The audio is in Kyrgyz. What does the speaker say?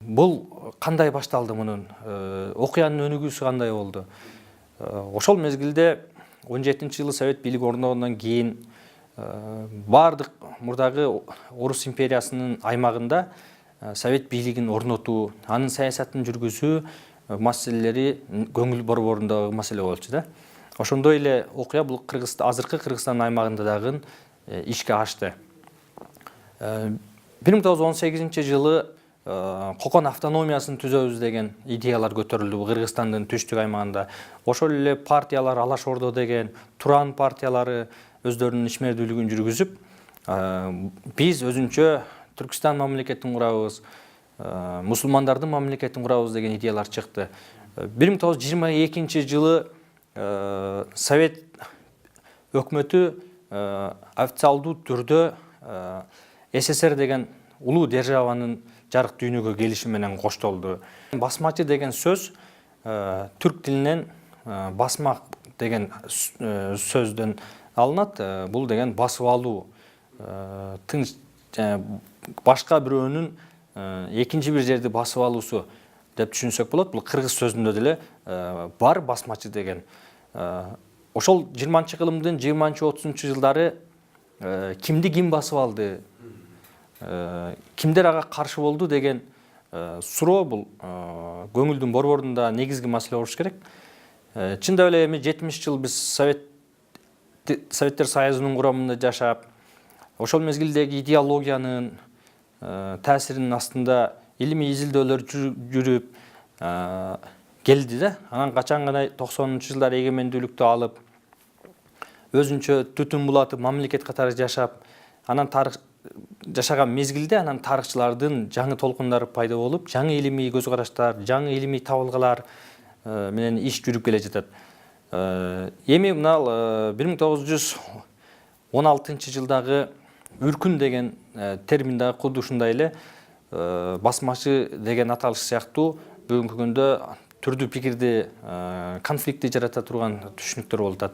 Бул кандай башталды мунун? Окуянын өнүгүүсү кандай болду? Ошол мезгилде 17-жылы Совет бийлиги орногондон кийин бардык мурдагы Орус империясынын аймагында Совет бийлигин орнотуу, анын саясатын жүргүзүү маселелери көңүл борборундагы маселе болчу да. Ошондой эле окуя бул азыркы Кыргызстан аймагында дагы ишке ашты. 1918-жылы Кокон автономиясын түзөбүз деген идеялар көтөрүлдү Кыргызстандын түштүк аймагында. Ошол эле партиялар Алаш Ордо деген, Туран партиялары өздөрүнүн ишмердүүлүгүн жүргүзүп, биз өзүнчө Түркстан мамлекетин курабыз, мусулмандардын мамлекетин курабыз деген идеялар чыкты. 1922-жылы Совет өкмөтү официалдуу түрдө СССР деген улуу державанын жарык дүйнөгө келиши менен коштолду. Басмачы деген сөз түрк тилинен басмак деген сөздөн алынат. Бул деген басып алуу, башка бирөөнүн экинчи бир жерди басып алуусу деп түшүнсөк болот. Бул кыргыз сөзүндө деле бар басмачы деген. Ошол 20-кылымдын 20-30 жылдары кимди ким басып алды, кимдер ага каршы болду деген суроо бул көңүлдүн борборунда негизги маселе болуш керек. Чындап эле эми 70 жыл биз Советтер Союзунун курамында жашап, ошол мезгилдеги идеологиянын таасиринин астында илимий изилдөөлөр жүрүп келди да. Анан качан гана 90-жылдары эгемендүүлүктү алып, өзүнчө түтүн булатып мамлекет катары жашап, анан жашаган мезгилде анан тарыхчылардын жаңы толкундары пайда болуп, жаңы илимий көз караштар, жаңы илимий табылгалар менен иш жүрүп келе жатат. Эми мына 1916-жылдагы үркүн деген термин дагы кудду ушундай эле басмачы деген аталыш сыяктуу бүгүнкү күндө түрдүү пикирди, конфликтти жарата турган түшүнүктөр болуп атат.